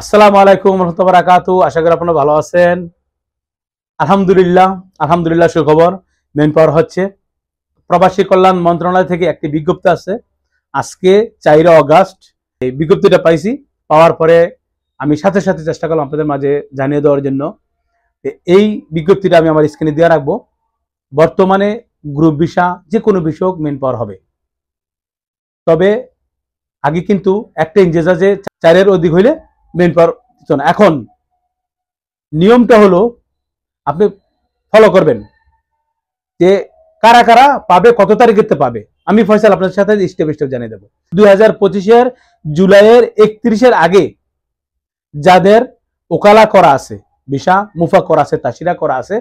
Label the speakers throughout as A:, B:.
A: আসসালামু আলাইকুম রহমতুল্লাহি ওয়া বারাকাতুহু। আশা করি আপনারা ভালো আছেন। আলহামদুলিল্লাহ সুখবর। মেন পাওয়ার হচ্ছে প্রবাসী কল্যাণ মন্ত্রণালয় থেকে একটি বিজ্ঞপ্তি আছে আজকে 4 আগস্ট। এই বিজ্ঞপ্তিটা পাইছি, পাওয়ার পরে আমি সাথে সাথে চেষ্টা করলাম আপনাদের মাঝে জানিয়ে দেওয়ার জন্য। এই বিজ্ঞপ্তিটা আমি আমার স্ক্রিনে দিয়ে রাখবো। বর্তমানে গ্রুপ ভিসা যে কোনো বিষয়ক মেন পাওয়ার হবে, তবে আগে কিন্তু একটা ইনজেজা যে 4 অধিক হইলে মেন পাওয়ার দিত না। এখন নিয়মটা হলো আপনি ফলো করবেন যে কারা কারা পাবে, কত তারিখেতে পাবে। আমি ফয়সাল আপনার সাথে স্টেপ স্টেপ জানিয়ে দেবো। 2025 জুলাইয়ের 31 আগে যাদের ওকালা করা আছে, ভিসা মুফা করা আছে, তাসিরা করা আছে,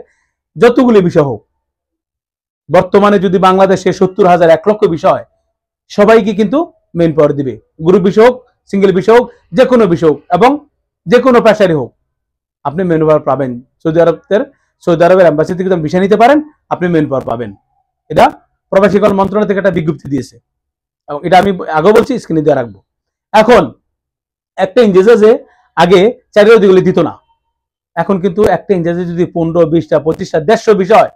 A: যতগুলি বিষয় হোক, বর্তমানে যদি বাংলাদেশে 70,000 1 লক্ষ বিষয়, সবাইকে কিন্তু মেন পাওয়ার দিবে। গ্রুপ বিষয় হোক, সিঙ্গেল বিষয় হোক, যে কোনো বিষয় হোক এবং যে কোনো পেশারই হোক, আপনি মেন পাওয়ার পাবেন। সৌদি আরবের এম্বাসি থেকে ভিসা নিতে পারেন, আপনি মেন পাওয়ার পাবেন। এটা প্রবাসী কল্যাণ মন্ত্রণালয় থেকে একটা বিজ্ঞপ্তি দিয়েছে এবং এটা আমি আগে বলছি, স্ক্রিনে দিয়ে রাখবো। এখন একটা ইংরেজে যে আগে 4 অধিগুলি দিত না, এখন কিন্তু একটা ইংরেজে যদি 15, 20টা, 25টা, 150 বিষয়,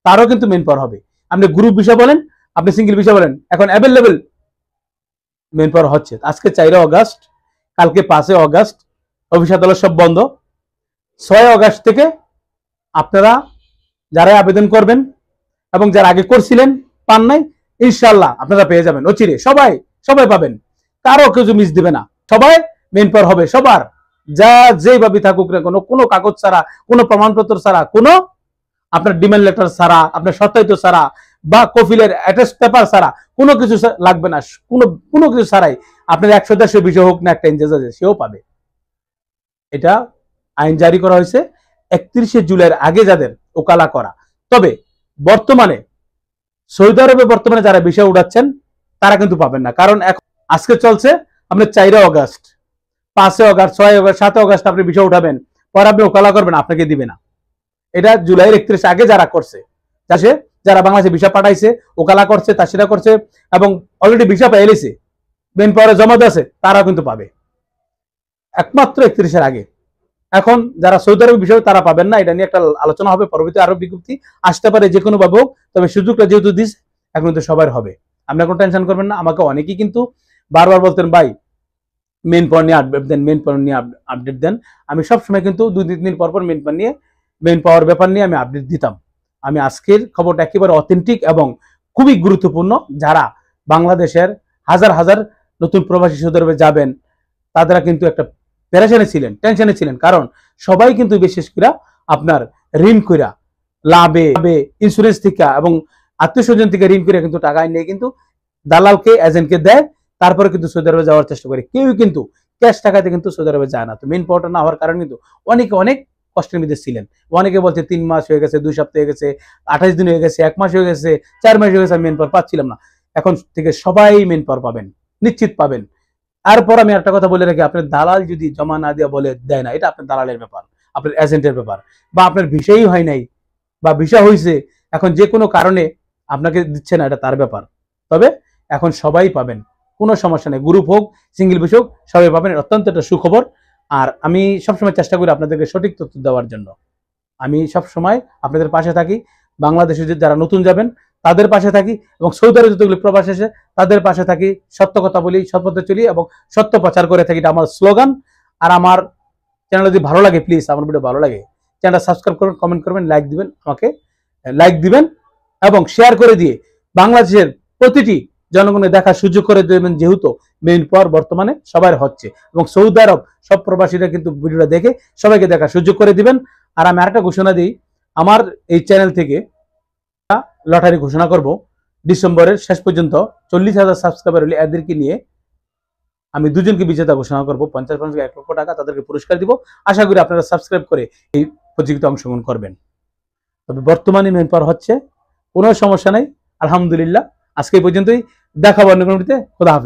A: তারও কিন্তু মেন পাওয়ার হবে। আপনি গ্রুপ বিষয় বলেন, আপনি সিঙ্গেল বিষয় বলেন, এখন অ্যাভেলেবেল মেন পাওয়ার হচ্ছে। আজকে 4 আগস্ট, কালকে 5 আগস্ট, অফিস আদালত সব বন্ধ। 6 আগস্ট থেকে আপনারা যারা আবেদন করবেন এবং যারা আগে করছিলেন পান নাই, ইনশাআল্লাহ আপনারা পেয়ে যাবেন অচিরে। সবাই পাবেন, কারো কিছু মিস দিবে না, সবাই মেন পাওয়ার হবে। সবার যা যেভাবে থাকুক না কোনো কাগজ ছাড়া, কোনো প্রমাণপত্র ছাড়া, কোনো আপনার ডিমান্ড লেটার ছাড়া, আপনার সত্যায়িত ছাড়া বা কফিলের অ্যাটাচ পেপার ছাড়া কোনো কিছু লাগবে না। কোনো কিছু ছাড়াই আপনার 100-150 বিষয় হোক না, একটা ইনজেজ আছে সেও পাবে। এটা আইন জারি করা হয়েছে 31 জুলাইয়ের আগে যাদের ওকালা করা। তবে বর্তমানে সৌদি আরবে যারা বিষয় উঠাচ্ছেন তারা কিন্তু পাবেন না, কারণ আজকে চলছে আপনার 4 আগস্ট, 5 আগস্ট, 6 আগস্ট, 7 আগস্ট আপনি বিষয় উঠাবেন, পরে আপনি ওকালা করবেন, আপনাকে দিবে না। এটা জুলাইয়ের 31 আগে যারা করছে, যারা বাংলাদেশে ভিসা পাঠাইছে, ওকালা করছে, তাসিরা করছে এবং অলরেডি ভিসা পেয়ে এলেছে, মেন পাওয়ারে জমা দিয়েছে, তারাও কিন্তু পাবে একমাত্র 31 আগে। এখন যারা সৌদি আরবের বিষয় তারা পাবেন না। এটা নিয়ে একটা আলোচনা হবে, পরবর্তী আরো বিজ্ঞপ্তি আসতে পারে যে কোনো ভাবে হোক, তবে সুযোগটা যেহেতু দিস, এখন কিন্তু সবার হবে। আপনি কোনো টেনশন করবেন না। আমাকে অনেকেই কিন্তু বারবার বলতেন, ভাই মেন পাওয়ার নিয়ে আপডেট দেন, মেন পাওয়ার নিয়ে আপডেট দেন। আমি সবসময় কিন্তু 2-3 দিন পর মেন পাওয়ার ব্যাপার নিয়ে আমি আপডেট দিতাম। আমি আজকের খবরটা একেবারে অথেন্টিক এবং খুবই গুরুত্বপূর্ণ। যারা বাংলাদেশের হাজার হাজার নতুন প্রবাসী সৌদি আরবে যাবেন, তারা কিন্তু একটা পেরেশানে ছিলেন, টেনশনে ছিলেন, কারণ সবাই কিন্তু বিশেষ করে আপনার ঋণ কইরা, লাভে ইন্স্যুরেন্স থেকে এবং আত্মীয় স্বজন থেকে ঋণ করে কিন্তু টাকা নিয়ে কিন্তু দালালকে, এজেন্টকে দেয়, তারপরে কিন্তু সৌদি আরবে যাওয়ার চেষ্টা করে। কেউ কিন্তু ক্যাশ টাকাতে কিন্তু সৌদি আরবে যায় না। তো মেন পাওয়ারটা না হওয়ার কারণে কিন্তু অনেক কষ্টের মধ্যে ছিলেন। অনেকে বলছে 3 মাস হয়ে গেছে, 2 সপ্তাহ হয়ে গেছে, 28 দিন হয়ে গেছে, 1 মাস হয়ে গেছে, 4 মাস হয়ে গেছে, মেন পাওয়ার পাচ্ছিলাম না। এখন থেকে সবাই মেন পাওয়ার পাবেন, নিশ্চিত পাবেন। তারপর আমি একটা কথা বলে রাখি, আপনার দালাল যদি জমা না দিয়ে বলে দেয় না, এটা আপনার দালালের ব্যাপার, আপনার এজেন্টের ব্যাপার, বা আপনার ভিসাই হয় নাই বা ভিসা হয়েছে, এখন যে কোনো কারণে আপনাকে দিচ্ছে না, এটা তার ব্যাপার। তবে এখন সবাই পাবেন, কোনো সমস্যা নেই। গ্রুপ হোক, সিঙ্গেল বিষয় হোক, সবাই পাবেন। অত্যন্ত একটা সুখবর। আর আমি সবসময় চেষ্টা করি আপনাদেরকে সঠিক তথ্য দেওয়ার জন্য। আমি সবসময় আপনাদের পাশে থাকি। বাংলাদেশে যারা নতুন যাবেন তাদের পাশে থাকি, এবং সৌদি আরবে যতগুলি প্রবাসী এসে তাদের পাশে থাকি। সত্য কথা বলি, সৎ পথে চলি এবং সত্য প্রচার করে থাকি, এটা আমার স্লোগান। আর আমার চ্যানেল যদি ভালো লাগে, প্লিজ আমার ভিডিও ভালো লাগে, চ্যানেলটা সাবস্ক্রাইব করবেন, কমেন্ট করবেন, লাইক দিবেন, আমাকে লাইক দিবেন এবং শেয়ার করে দিয়ে বাংলাদেশের প্রতিটি জনগণের দেখার সুযোগ করে দেবেন, যেহেতু মেইন পাওয়ার বর্তমানে সবার হচ্ছে এবং সৌদি আরব সব প্রবাসীরা কিন্তু ভিডিওটা দেখে সবাইকে দেখার সুযোগ করে দিবেন। আর আমি আরেকটা ঘোষণা দিই, আমার এই চ্যানেল থেকে লটারি ঘোষণা করব ডিসেম্বরের শেষ পর্যন্ত। 40,000 সাবস্ক্রাইবার হলে এদেরকে নিয়ে আমি দুজনকে বিজেতা ঘোষণা করব। 50 1 লক্ষ টাকা তাদেরকে পুরস্কার দিব। আশা করি আপনারা সাবস্ক্রাইব করে এই প্রতিযোগিতা অংশগ্রহণ করবেন। তবে বর্তমানে মেন পাওয়ার হচ্ছে, কোনো সমস্যা নেই, আলহামদুলিল্লাহ। আজকে এই পর্যন্তই, দেখাবো অন্য কোনো ভিডিওতে। খোদা হাফেজ।